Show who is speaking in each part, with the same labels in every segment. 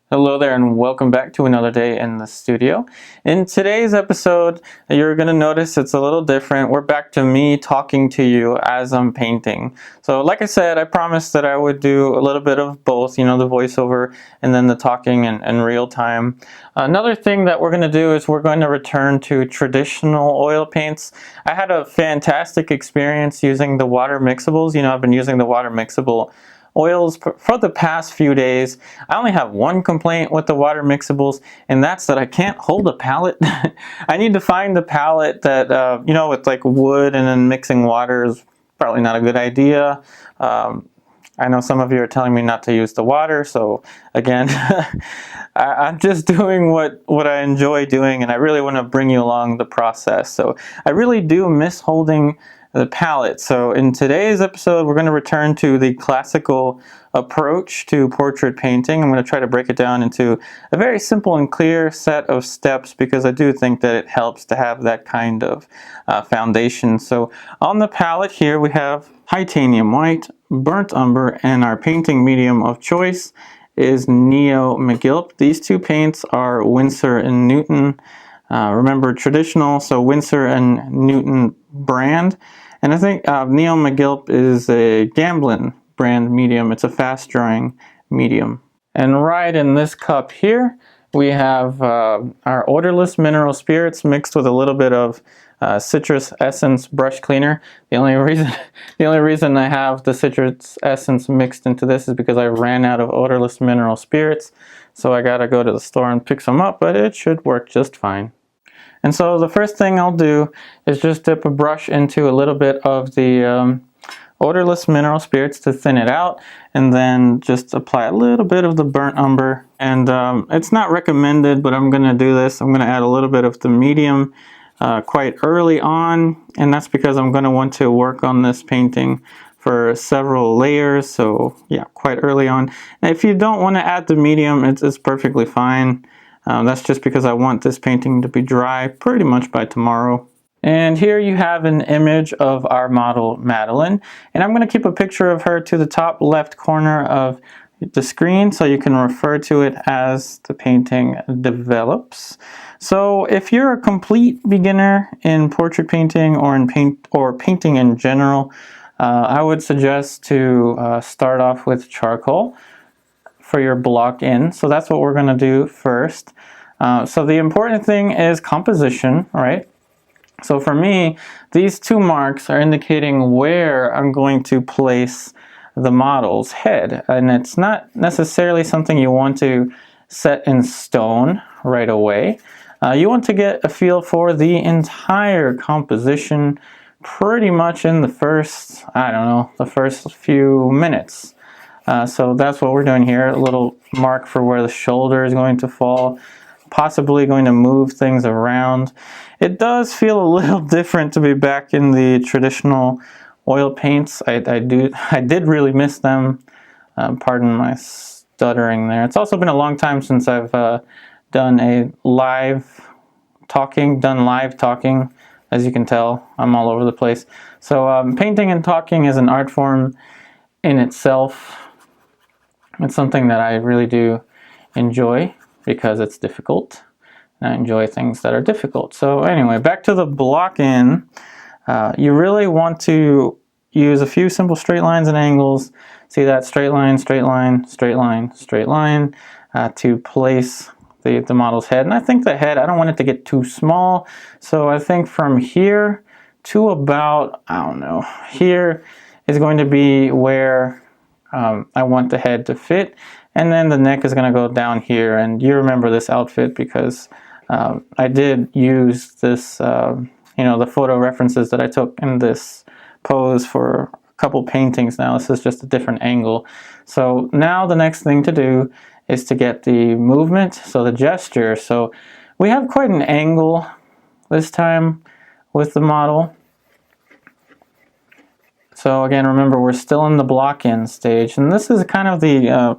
Speaker 1: Hello there and welcome back to another day in the studio. In today's episode, you're going to notice it's a little different. We're back to me talking to you as I'm painting. So like I said, I promised that I would do a little bit of both, the voiceover and then the talking in real time. Another thing that we're going to do is we're going to return to traditional oil paints. I had a fantastic experience using the water mixables. I've been using the water mixable oils for the past few days. I only have one complaint with the water mixables, and that's that I can't hold a palette. I need to find the palette that, with like wood and then mixing water is probably not a good idea. I know some of you are telling me not to use the water, so again, I'm just doing what I enjoy doing, and I really want to bring you along the process. So I really do miss holding the palette. So in today's episode, we're going to return to the classical approach to portrait painting. I'm going to try to break it down into a very simple and clear set of steps because I do think that it helps to have that kind of foundation. So on the palette here we have titanium white, burnt umber, and our painting medium of choice is Neo Megilp. These two paints are Winsor and Newton. Remember, traditional, so Winsor and Newton brand. And I think Neo Megilp is a Gamblin brand medium. It's a fast drying medium. And right in this cup here, we have our odorless mineral spirits mixed with a little bit of citrus essence brush cleaner. The only reason I have the citrus essence mixed into this is because I ran out of odorless mineral spirits. So I gotta go to the store and pick some up, but it should work just fine. And so the first thing I'll do is just dip a brush into a little bit of the odorless mineral spirits to thin it out, and then just apply a little bit of the burnt umber. And it's not recommended, but I'm going to do this. I'm going to add a little bit of the medium quite early on, and that's because I'm going to want to work on this painting for several layers. So yeah, quite early on. And if you don't want to add the medium, it's perfectly fine. That's just because I want this painting to be dry pretty much by tomorrow. And here you have an image of our model Madeline, and I'm going to keep a picture of her to the top left corner of the screen so you can refer to it as the painting develops. So if you're a complete beginner in portrait painting or in painting in general, I would suggest to start off with charcoal for your block in. So that's what we're going to do first. So the important thing is composition, right? So for me, these two marks are indicating where I'm going to place the model's head. And it's not necessarily something you want to set in stone right away. You want to get a feel for the entire composition pretty much in the first, the first few minutes. So that's what we're doing here, a little mark for where the shoulder is going to fall, possibly going to move things around. It does feel a little different to be back in the traditional oil paints. I did really miss them. Pardon my stuttering there. It's also been a long time since I've done live talking. As you can tell, I'm all over the place. So painting and talking is an art form in itself. It's something that I really do enjoy because it's difficult. And I enjoy things that are difficult. So anyway, back to the block in. You really want to use a few simple straight lines and angles. See that straight line, straight line, straight line, straight line to place the model's head. And I think the head, I don't want it to get too small. So I think from here to about, here is going to be where I want the head to fit, and then the neck is going to go down here. And you remember this outfit because I did use this, the photo references that I took in this pose for a couple paintings now. This is just a different angle. So now the next thing to do is to get the movement, so the gesture. So we have quite an angle this time with the model. So again, remember, we're still in the block-in stage, and this is kind of the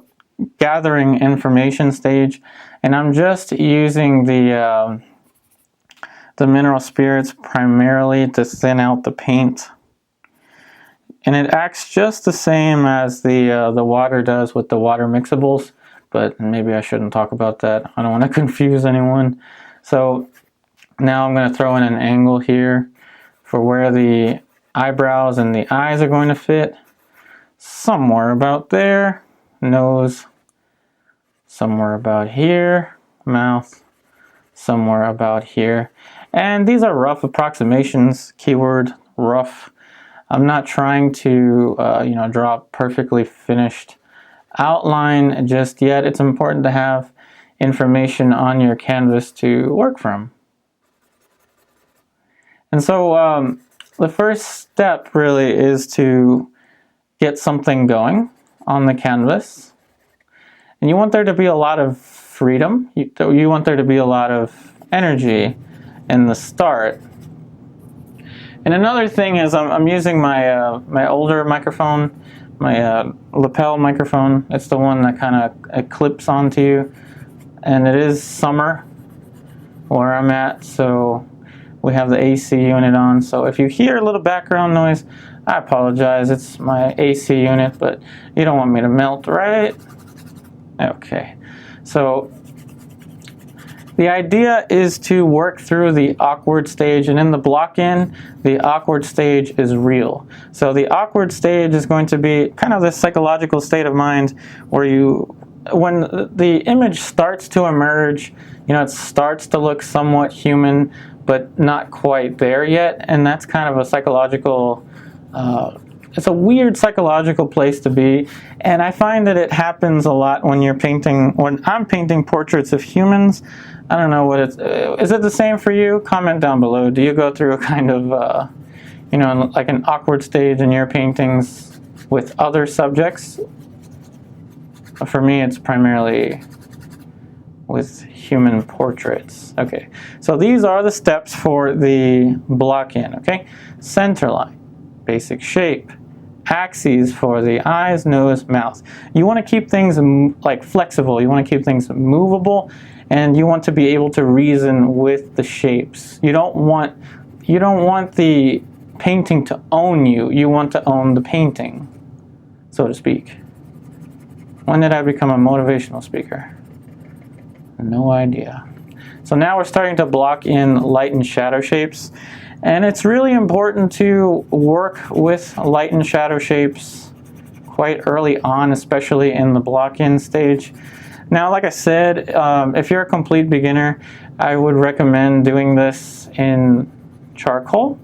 Speaker 1: gathering information stage, and I'm just using the mineral spirits primarily to thin out the paint. And it acts just the same as the water does with the water mixables. but maybe I shouldn't talk about that. I don't want to confuse anyone. So now I'm going to throw in an angle here for where the eyebrows and the eyes are going to fit. Somewhere about there. Nose somewhere about here. Mouth somewhere about here. And these are rough approximations. Keyword rough. I'm not trying to draw a perfectly finished outline just yet. It's important to have information on your canvas to work from. And so the first step really is to get something going on the canvas. And you want there to be a lot of freedom. You want there to be a lot of energy in the start. And another thing is I'm using my older microphone, my lapel microphone. It's the one that kind of clips onto you. And it is summer where I'm at, so we have the AC unit on. So if you hear a little background noise, I apologize. It's my AC unit, but you don't want me to melt, right? Okay. So the idea is to work through the awkward stage, and in the block-in, the awkward stage is real. So the awkward stage is going to be kind of this psychological state of mind where when the image starts to emerge, it starts to look somewhat human, but not quite there yet, and that's kind of a psychological, it's a weird psychological place to be, and I find that it happens a lot when I'm painting portraits of humans. I don't know what is it the same for you? Comment down below. Do you go through a kind of, like an awkward stage in your paintings with other subjects? For me, it's primarily with human portraits. Okay, so these are the steps for the block-in, okay? Center line, basic shape, axes for the eyes, nose, mouth. You want to keep things like flexible. You want to keep things movable, and you want to be able to reason with the shapes. You don't want the painting to own you. You want to own the painting, so to speak. When did I become a motivational speaker? No idea. So now we're starting to block in light and shadow shapes, and it's really important to work with light and shadow shapes quite early on, especially in the block-in stage. Now, like I said, if you're a complete beginner, I would recommend doing this in charcoal.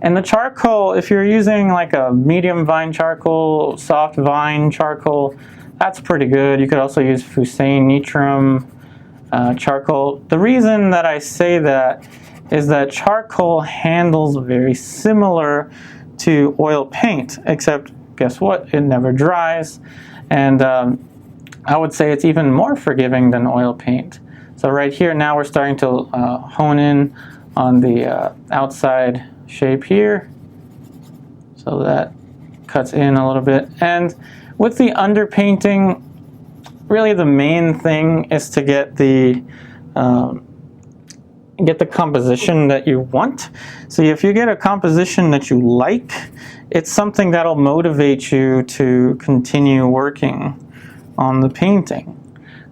Speaker 1: And the charcoal, if you're using like a medium vine charcoal, soft vine charcoal, that's pretty good. You could also use Fusane Nitram charcoal. The reason that I say that is that charcoal handles very similar to oil paint, except guess what? It never dries. And I would say it's even more forgiving than oil paint. So right here now we're starting to hone in on the outside shape here. So that cuts in a little bit. And with the underpainting, really the main thing is to get the composition that you want. So if you get a composition that you like, it's something that'll motivate you to continue working on the painting.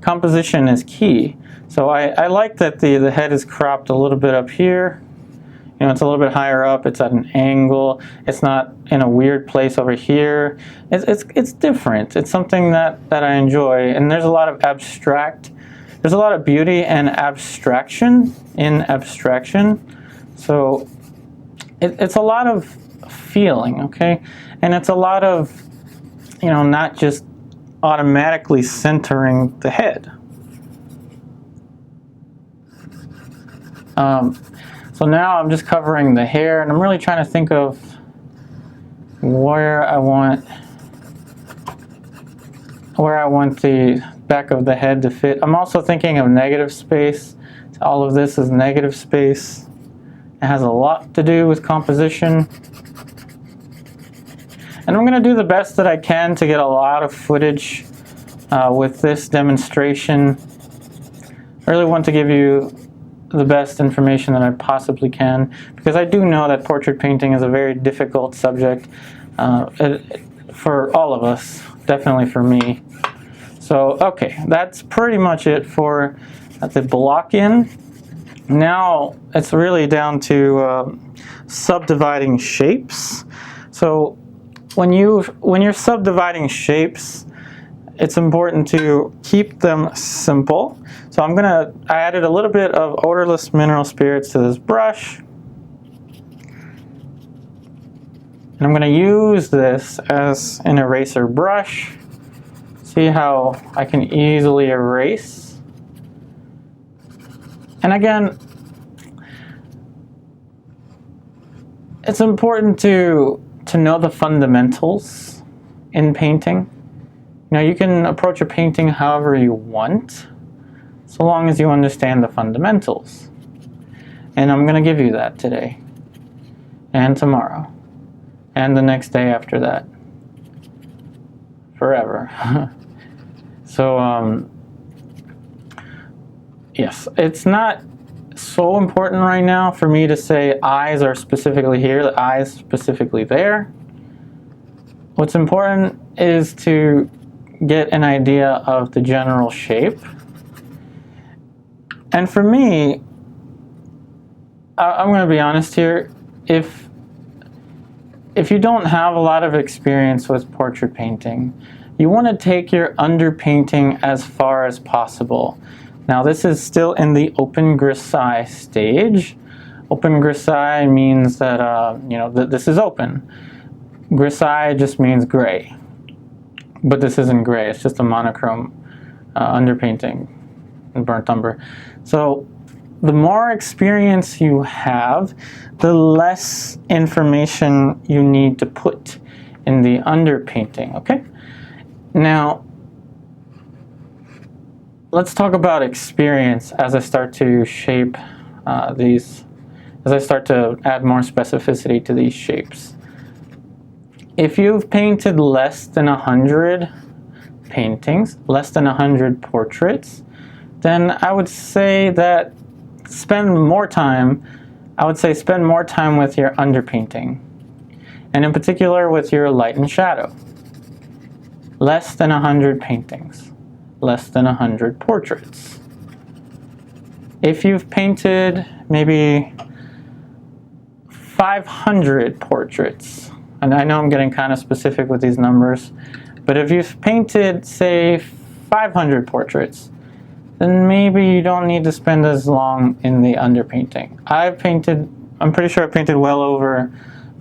Speaker 1: Composition is key. So I like that the head is cropped a little bit up here. It's a little bit higher up. It's at an angle. It's not in a weird place over here. It's different. It's something that I enjoy. And there's a lot of there's a lot of beauty and abstraction in abstraction. So it's a lot of feeling, okay? And it's a lot of, not just automatically centering the head. So now I'm just covering the hair, and I'm really trying to think of where I want the back of the head to fit. I'm also thinking of negative space. So all of this is negative space. It has a lot to do with composition. And I'm going to do the best that I can to get a lot of footage with this demonstration. I really want to give you the best information that I possibly can, because I do know that portrait painting is a very difficult subject for all of us, definitely for me. So So, okay, that's pretty much it for the block in. Now it's really down to subdividing shapes. So when you're subdividing shapes, it's important to keep them simple. So I added a little bit of odorless mineral spirits to this brush. And I'm going to use this as an eraser brush. See how I can easily erase. And again, it's important to know the fundamentals in painting. Now you can approach a painting however you want, so long as you understand the fundamentals. And I'm going to give you that today, and tomorrow, and the next day after that. Forever. So, yes, it's not so important right now for me to say eyes are specifically here, the eyes specifically there. What's important is to get an idea of the general shape. And for me, I'm going to be honest here, if you don't have a lot of experience with portrait painting, you want to take your underpainting as far as possible. Now this is still in the open grisaille stage. Open grisaille means that this is open. Grisaille just means gray. But this isn't gray, it's just a monochrome underpainting and burnt umber. So the more experience you have, the less information you need to put in the underpainting, okay? Now, let's talk about experience as I start to shape as I start to add more specificity to these shapes. If you've painted less than 100 paintings, less than 100 portraits, then I would say that spend more time with your underpainting, and in particular with your light and shadow. Less than 100 paintings, less than 100 portraits. If you've painted maybe 500 portraits, and I know I'm getting kind of specific with these numbers, but if you've painted, say, 500 portraits, then maybe you don't need to spend as long in the underpainting. I'm pretty sure I painted well over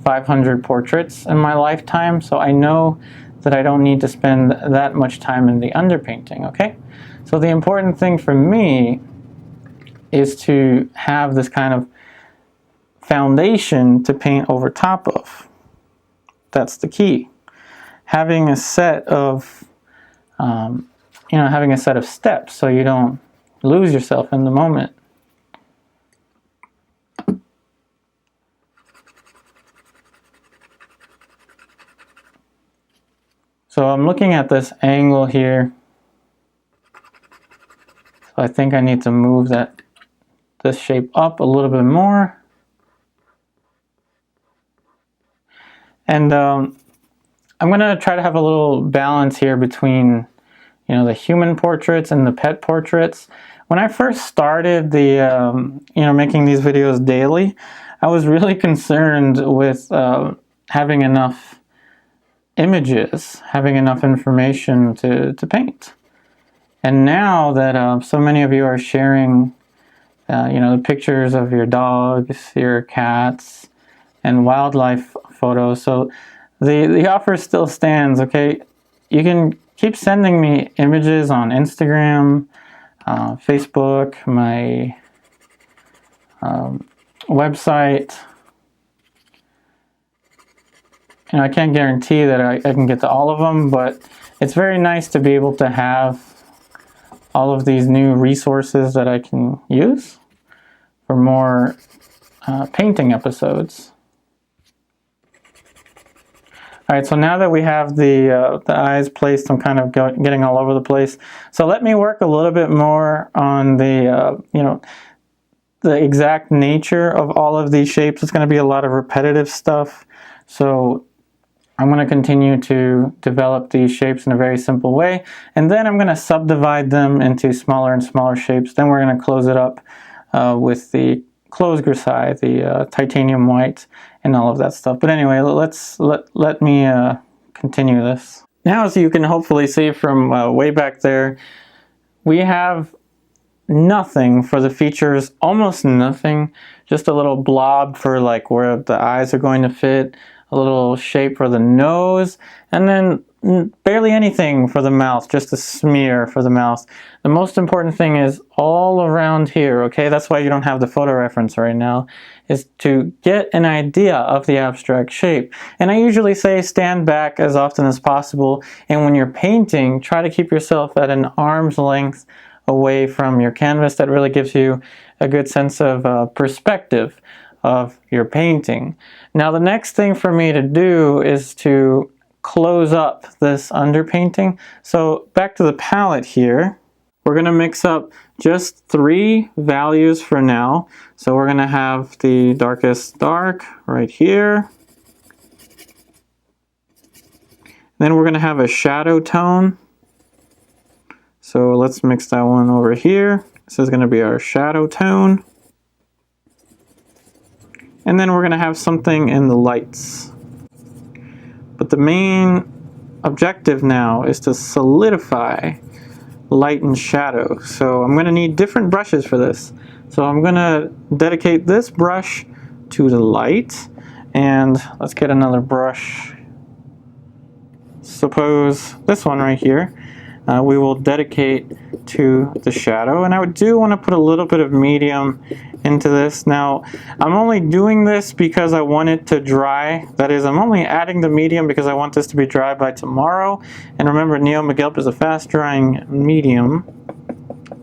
Speaker 1: 500 portraits in my lifetime, so I know that I don't need to spend that much time in the underpainting, okay? So the important thing for me is to have this kind of foundation to paint over top of. That's the key. Having a set of, having a set of steps so you don't lose yourself in the moment. So I'm looking at this angle here. So I think I need to move this shape up a little bit more. And I'm going to try to have a little balance here between, the human portraits and the pet portraits. When I first started making these videos daily, I was really concerned with having enough images, having enough information to paint. And now that so many of you are sharing, the pictures of your dogs, your cats, and wildlife photos, so the offer still stands, okay? You can keep sending me images on Instagram, Facebook, my website. I can't guarantee that I can get to all of them, but it's very nice to be able to have all of these new resources that I can use for more painting episodes. All right, so now that we have the eyes placed, I'm kind of getting all over the place. So let me work a little bit more on the exact nature of all of these shapes. It's going to be a lot of repetitive stuff. So I'm going to continue to develop these shapes in a very simple way, and then I'm going to subdivide them into smaller and smaller shapes. Then we're going to close it up with the closed grisaille, the titanium white, and all of that stuff. But anyway, let me continue this. Now, as you can hopefully see from way back there, we have nothing for the features, almost nothing, just a little blob for like where the eyes are going to fit, a little shape for the nose, and then barely anything for the mouth, just a smear for the mouth. The most important thing is all around here, okay? That's why you don't have the photo reference right now, is to get an idea of the abstract shape. And I usually say stand back as often as possible, and when you're painting, try to keep yourself at an arm's length away from your canvas. That really gives you a good sense of perspective of your painting. Now the next thing for me to do is to close up this underpainting. So back to the palette here, we're going to mix up just 3 values for now. So we're going to have the darkest dark right here. Then we're going to have a shadow tone. So let's mix that one over here. This is going to be our shadow tone. And then we're going to have something in the lights. But the main objective now is to solidify light and shadow. So I'm going to need different brushes for this. So I'm going to dedicate this brush to the light. And let's get another brush. Suppose this one right here. We will dedicate to the shadow, and I do want to put a little bit of medium into this. Now I'm only doing this because I want it to dry. That is, I'm only adding the medium because I want this to be dry by tomorrow. And remember, Neo Megilp is a fast drying medium,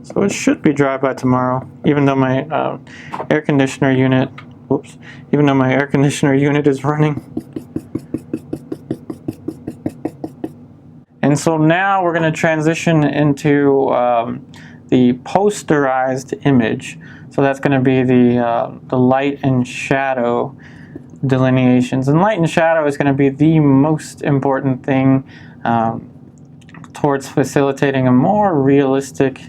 Speaker 1: so it should be dry by tomorrow, even though my air conditioner unit is running. And so now we're going to transition into the posterized image. So that's going to be the light and shadow delineations. And light and shadow is going to be the most important thing towards facilitating a more realistic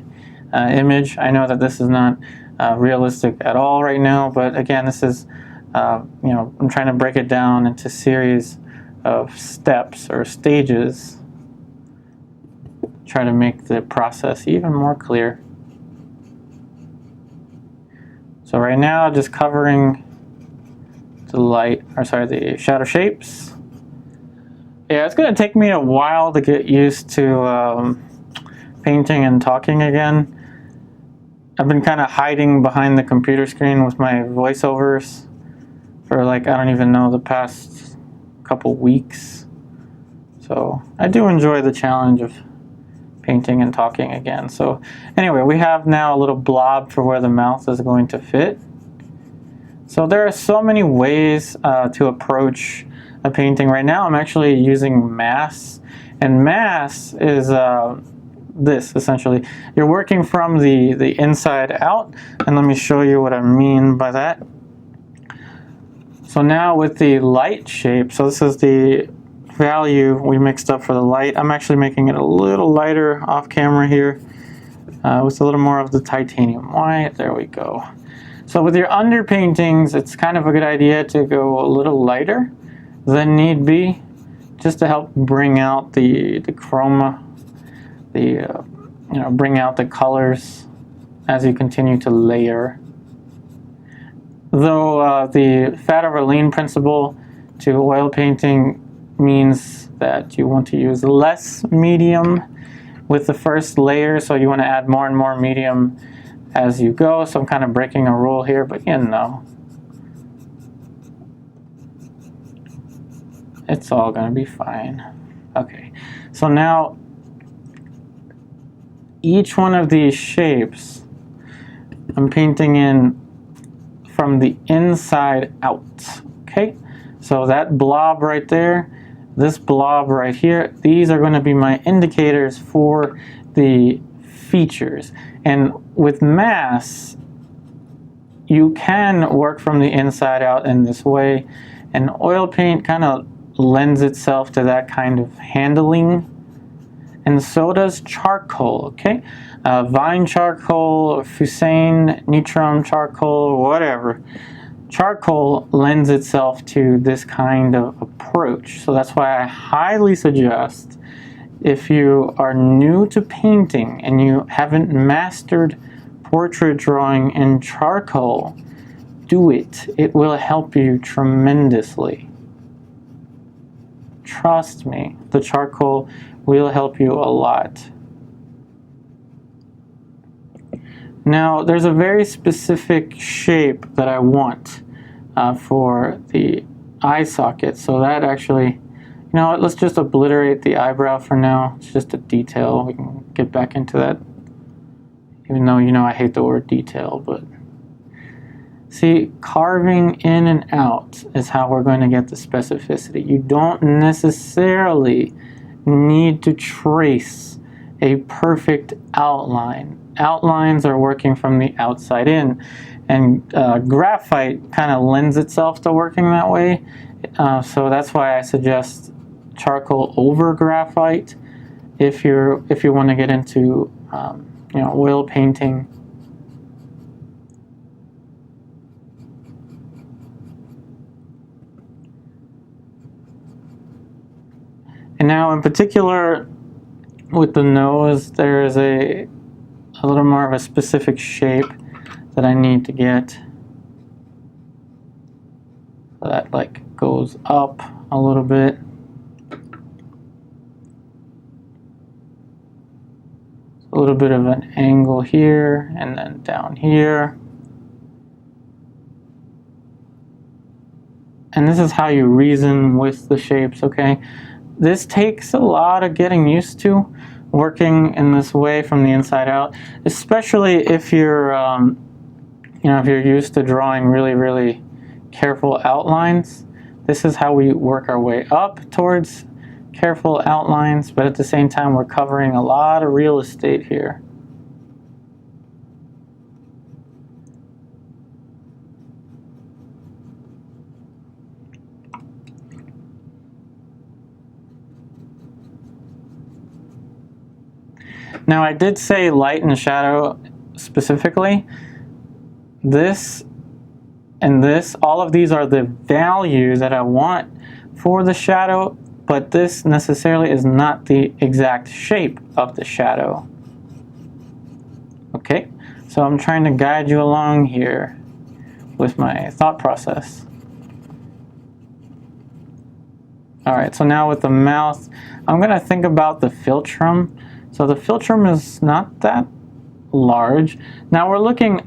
Speaker 1: image. I know that this is not realistic at all right now, but again, this is, I'm trying to break it down into a series of steps or stages. Try to make the process even more clear. So right now, just covering the shadow shapes. Yeah, it's going to take me a while to get used to painting and talking again. I've been kind of hiding behind the computer screen with my voiceovers for I don't even know, the past couple weeks. So I do enjoy the challenge of painting and talking again. So anyway, we have now a little blob for where the mouth is going to fit. So there are so many ways to approach a painting. Right now I'm actually using mass, and mass is this essentially. You're working from the inside out, and let me show you what I mean by that. So now with the light shape, so this is the value we mixed up for the light. I'm actually making it a little lighter off camera here with a little more of the titanium white. There we go. So with your underpaintings, it's kind of a good idea to go a little lighter than need be, just to help bring out the chroma, bring out the colors as you continue to layer. Though the fat over lean principle to oil painting means that you want to use less medium with the first layer, so you want to add more and more medium as you go. So I'm kind of breaking a rule here, but it's all going to be fine. Okay, so now each one of these shapes I'm painting in from the inside out. Okay, so that blob right there, this blob right here, these are going to be my indicators for the features. And with mass, you can work from the inside out in this way, and oil paint kind of lends itself to that kind of handling, and so does charcoal, okay? Vine charcoal, Fusane, Nitram charcoal, whatever. Charcoal lends itself to this kind of approach. So that's why I highly suggest, if you are new to painting and you haven't mastered portrait drawing in charcoal, do it. It will help you tremendously. Trust me, the charcoal will help you a lot. Now, there's a very specific shape that I want for the eye socket. So that actually, you know what, let's just obliterate the eyebrow for now. It's just a detail. We can get back into that. Even though, you know, I hate the word detail, but see, carving in and out is how we're going to get the specificity. You don't necessarily need to trace a perfect outline. Outlines are working from the outside in, and graphite kind of lends itself to working that way. So that's why I suggest charcoal over graphite if you want to get into you know, oil painting. And now in particular with the nose, there is a little more of a specific shape that I need to get. So that like goes up a little bit. A little bit of an angle here and then down here. And this is how you reason with the shapes, okay? This takes a lot of getting used to, working in this way from the inside out, especially if you're, you know, if you're used to drawing really, really careful outlines. This is how we work our way up towards careful outlines, but at the same time, we're covering a lot of real estate here. Now, I did say light and shadow specifically. This and this, all of these are the value that I want for the shadow, but this necessarily is not the exact shape of the shadow. Okay, so I'm trying to guide you along here with my thought process. All right, so now with the mouth, I'm gonna think about the philtrum. So the philtrum is not that large. Now we're looking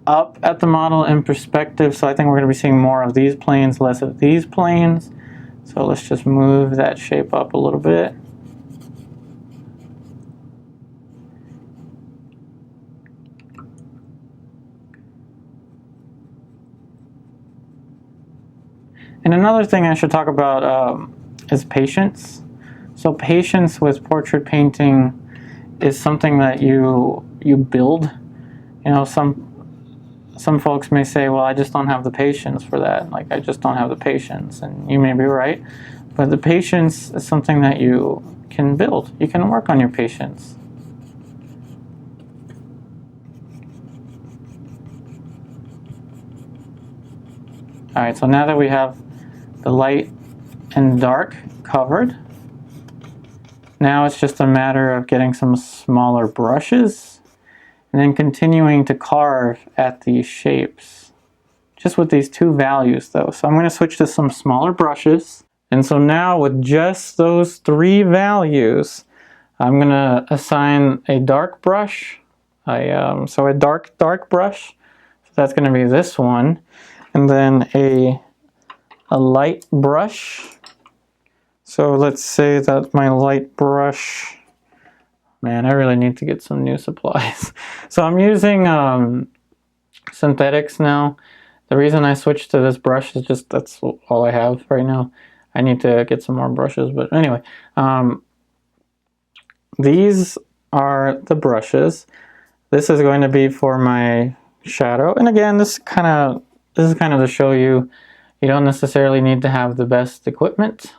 Speaker 1: up at the model in perspective, so I think we're going to be seeing more of these planes, less of these planes. So let's just move that shape up a little bit. And another thing I should talk about is patience. So patience with portrait painting is something that you build. You know, some folks may say, well, I just don't have the patience for that. Like, I just don't have the patience. And you may be right. But the patience is something that you can build. You can work on your patience. All right, so now that we have the light and dark covered, now it's just a matter of getting some smaller brushes and then continuing to carve at these shapes. Just with these two values though. So I'm going to switch to some smaller brushes. And so now with just those three values, I'm going to assign a dark brush. So a dark brush. So that's going to be this one. And then a light brush. So let's say that my light brush, man, I really need to get some new supplies. So I'm using synthetics now. The reason I switched to this brush is just that's all I have right now. I need to get some more brushes, but anyway, these are the brushes. This is going to be for my shadow. And again, this is kind of to show you, you don't necessarily need to have the best equipment.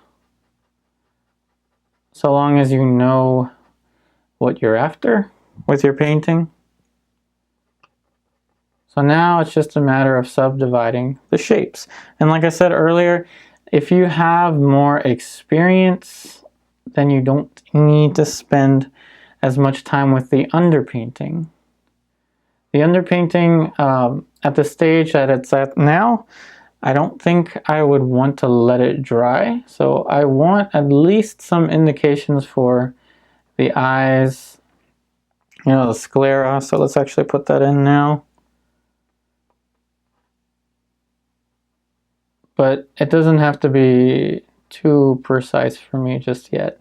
Speaker 1: so long as you know what you're after with your painting. So now it's just a matter of subdividing the shapes. And like I said earlier, if you have more experience, then you don't need to spend as much time with the underpainting. The underpainting, at the stage that it's at now, I don't think I would want to let it dry. So I want at least some indications for the eyes, you know, the sclera. So let's actually put that in now. But it doesn't have to be too precise for me just yet.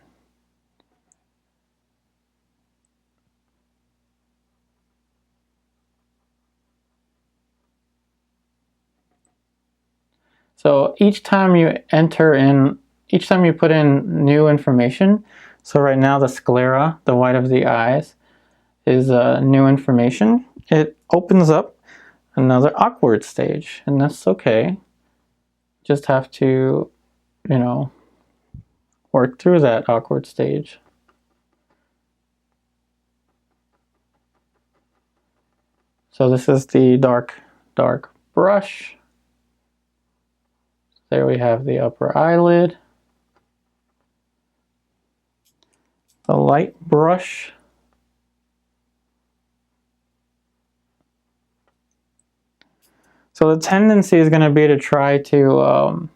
Speaker 1: So each time you put in new information, so right now the sclera, the white of the eyes, is new information. It opens up another awkward stage, and that's okay. Just have to, you know, work through that awkward stage. So this is the dark brush. There we have the upper eyelid. The light brush. So the tendency is going to be to try to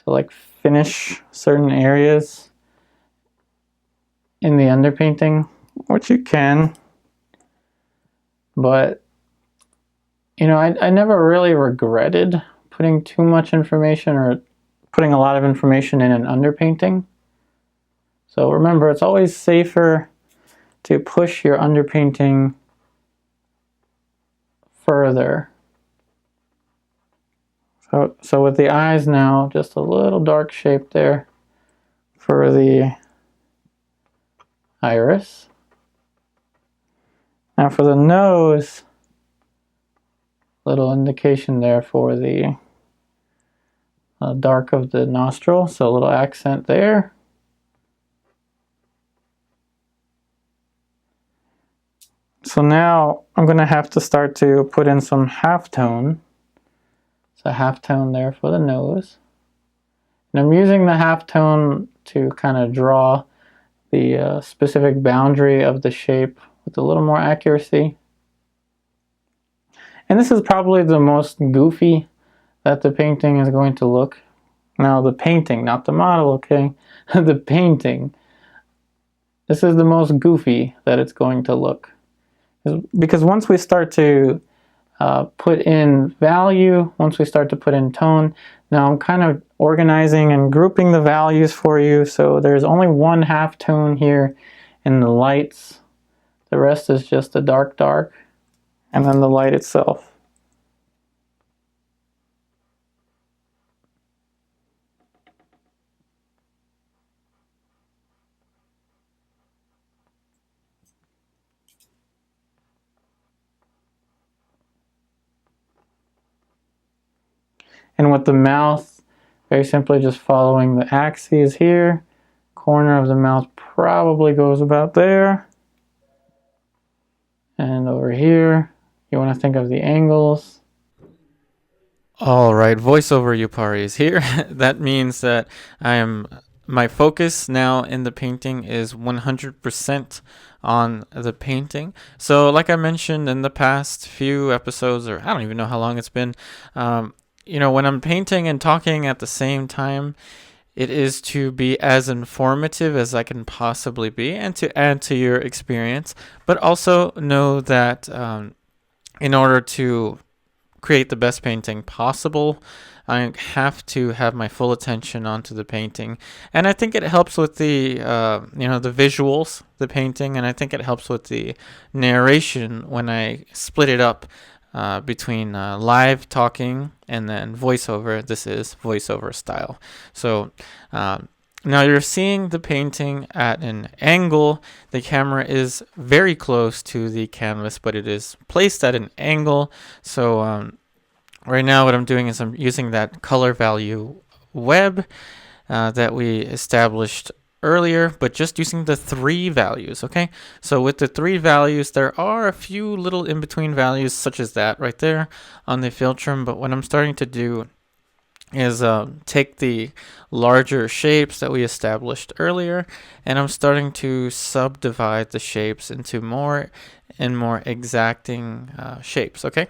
Speaker 1: like finish certain areas in the underpainting, which you can. But, you know, I never really regretted putting too much information or putting a lot of information in an underpainting. So remember, it's always safer to push your underpainting further. So with the eyes now, just a little dark shape there for the iris. Now for the nose, little indication there for the dark of the nostril, so a little accent there. So now I'm going to have to start to put in some halftone. So halftone there for the nose. And I'm using the halftone to kind of draw the specific boundary of the shape with a little more accuracy. And this is probably the most goofy that the painting is going to look. Now the painting, not the model, okay? The painting. This is the most goofy that it's going to look. Because once we start to put in value, once we start to put in tone, now I'm kind of organizing and grouping the values for you. So there's only one half tone here in the lights. The rest is just the dark, and then the light itself. And with the mouth, very simply just following the axes here. Corner of the mouth probably goes about there. And over here, you want to think of the angles. Alright, voiceover Yupari is here. That means that my focus now in the painting is 100% on the painting. So like I mentioned in the past few episodes, or I don't even know how long it's been, you know, when I'm painting and talking at the same time, it is to be as informative as I can possibly be and to add to your experience, but also know that in order to create the best painting possible, I have to have my full attention onto the painting. And I think it helps with the you know, the visuals, the painting, and I think it helps with the narration when I split it up between live talking and then voiceover. This is voiceover style. So now you're seeing the painting at an angle. The camera is very close to the canvas, but it is placed at an angle. So right now what I'm doing is I'm using that color value web that we established
Speaker 2: earlier, but just using the 3 values, okay? So with the 3 values, there are a few little in-between values, such as that right there on the fill trim, but what I'm starting to do is take the larger shapes that we established earlier, and I'm starting to subdivide the shapes into more and more exacting shapes, okay?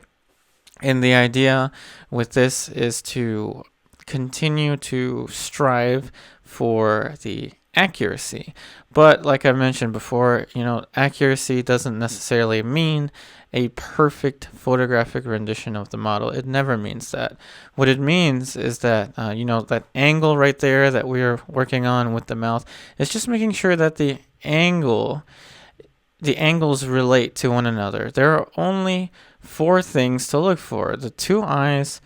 Speaker 2: And the idea with this is to continue to strive for the accuracy. But like I mentioned before, accuracy doesn't necessarily mean a perfect photographic rendition of the model. It never means that. What it means is that, that angle right there that we're working on with the mouth is just making sure that the angles relate to one another. There are only 4 things to look for: the 2 eyes,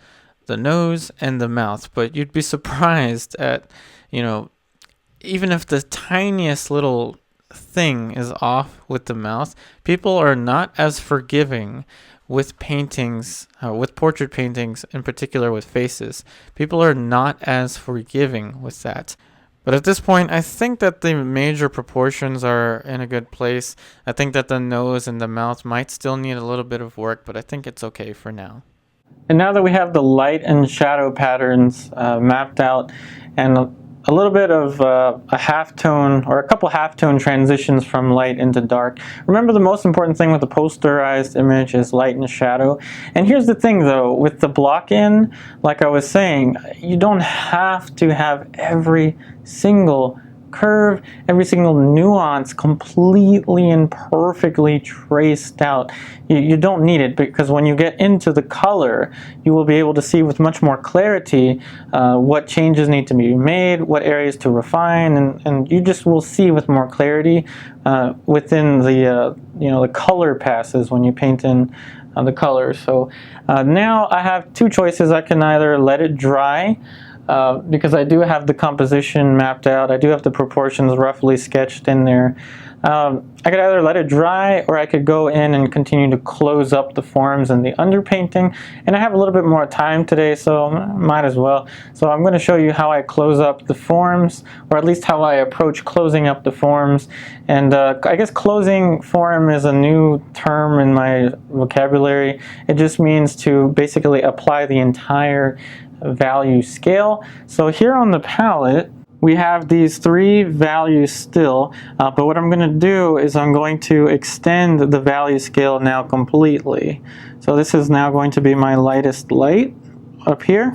Speaker 2: the nose, and the mouth. But you'd be surprised at, even if the tiniest little thing is off with the mouth, people are not as forgiving with paintings, with portrait paintings, in particular with faces. People are not as forgiving with that. But at this point, I think that the major proportions are in a good place. I think that the nose and the mouth might still need a little bit of work, but I think it's okay for now.
Speaker 1: And now that we have the light and shadow patterns mapped out, and a little bit of a halftone or a couple halftone transitions from light into dark. Remember, the most important thing with the posterized image is light and shadow. And here's the thing though, with the block in, like I was saying, you don't have to have every single curve, every single nuance completely and perfectly traced out. You don't need it, because when you get into the color, you will be able to see with much more clarity what changes need to be made, what areas to refine, and you just will see with more clarity within the the color passes when you paint in the colors. So now I have 2 choices. I can either let it dry, because I do have the composition mapped out. I do have the proportions roughly sketched in there. I could either let it dry, or I could go in and continue to close up the forms in the underpainting. And I have a little bit more time today, so might as well. So I'm going to show you how I close up the forms, or at least how I approach closing up the forms. And I guess closing form is a new term in my vocabulary. It just means to basically apply the entire value scale. So here on the palette, we have these 3 values still, but what I'm going to do is I'm going to extend the value scale now completely. So this is now going to be my lightest light up here,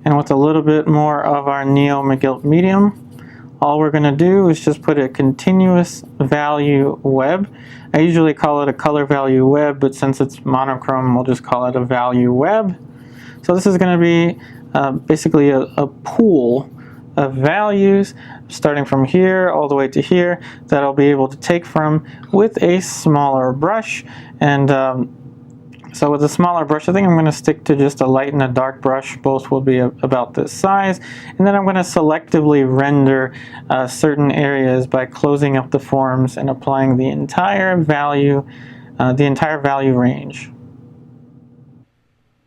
Speaker 1: and with a little bit more of our Neo Megilp medium, all we're going to do is just put a continuous value web. I usually call it a color value web, but since it's monochrome, we'll just call it a value web. So this is going to be basically a pool of values starting from here all the way to here that I'll be able to take from with a smaller brush. And so with a smaller brush, I think I'm going to stick to just a light and a dark brush. Both will be about this size. And then I'm going to selectively render certain areas by closing up the forms and applying the entire value range.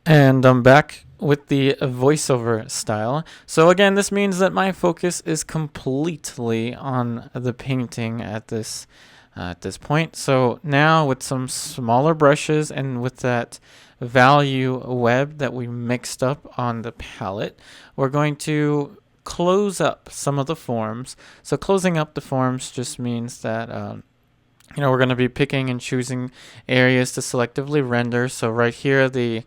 Speaker 2: And I'm back with the voiceover style. So again, this means that my focus is completely on the painting at this point. So now with some smaller brushes and with that value web that we mixed up on the palette, we're going to close up some of the forms. So closing up the forms just means that we're going to be picking and choosing areas to selectively render. So right here, the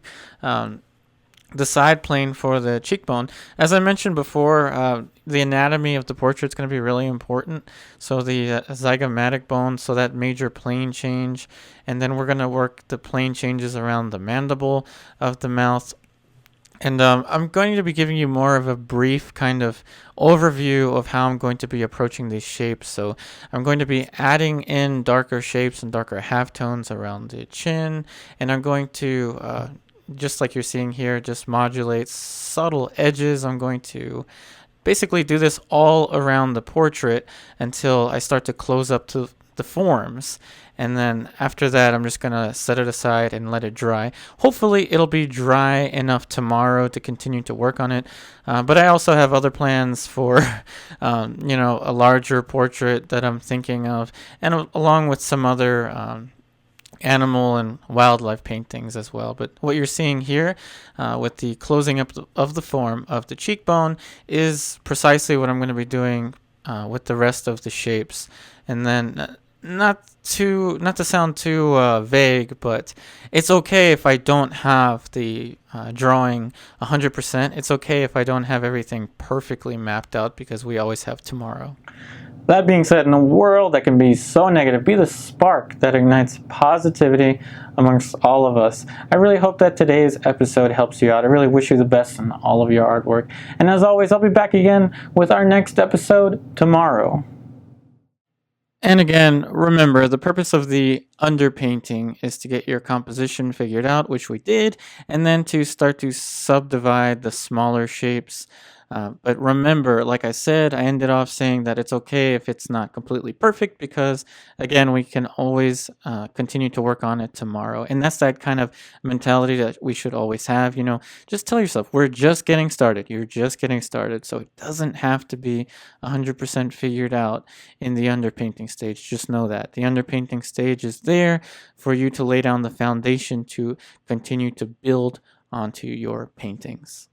Speaker 2: side plane for the cheekbone. As I mentioned before, the anatomy of the portrait is going to be really important. So the zygomatic bone, so that major plane change, and then we're going to work the plane changes around the mandible of the mouth. And I'm going to be giving you more of a brief kind of overview of how I'm going to be approaching these shapes. So I'm going to be adding in darker shapes and darker halftones around the chin, and I'm going to just like you're seeing here, just modulate subtle edges. I'm going to basically do this all around the portrait until I start to close up to the forms. and then after that I'm just gonna set it aside and let it dry. Hopefully it'll be dry enough tomorrow to continue to work on it, but I also have other plans for a larger portrait that I'm thinking of, and along with some other animal and wildlife paintings as well. But what you're seeing here with the closing up of the form of the cheekbone is precisely what I'm going to be doing with the rest of the shapes. And then not to sound too vague, but it's okay if I don't have the drawing 100%. It's okay if I don't have everything perfectly mapped out, because we always have tomorrow.
Speaker 1: That being said, in a world that can be so negative, be the spark that ignites positivity amongst all of us. I really hope that today's episode helps you out. I really wish you the best in all of your artwork. And as always, I'll be back again with our next episode tomorrow.
Speaker 2: And again, remember, the purpose of the underpainting is to get your composition figured out, which we did, and then to start to subdivide the smaller shapes. But remember, like I said, I ended off saying that it's okay if it's not completely perfect, because, again, we can always continue to work on it tomorrow. And that's that kind of mentality that we should always have. Just tell yourself, we're just getting started. You're just getting started. So it doesn't have to be 100% figured out in the underpainting stage. Just know that. The underpainting stage is there for you to lay down the foundation to continue to build onto your paintings.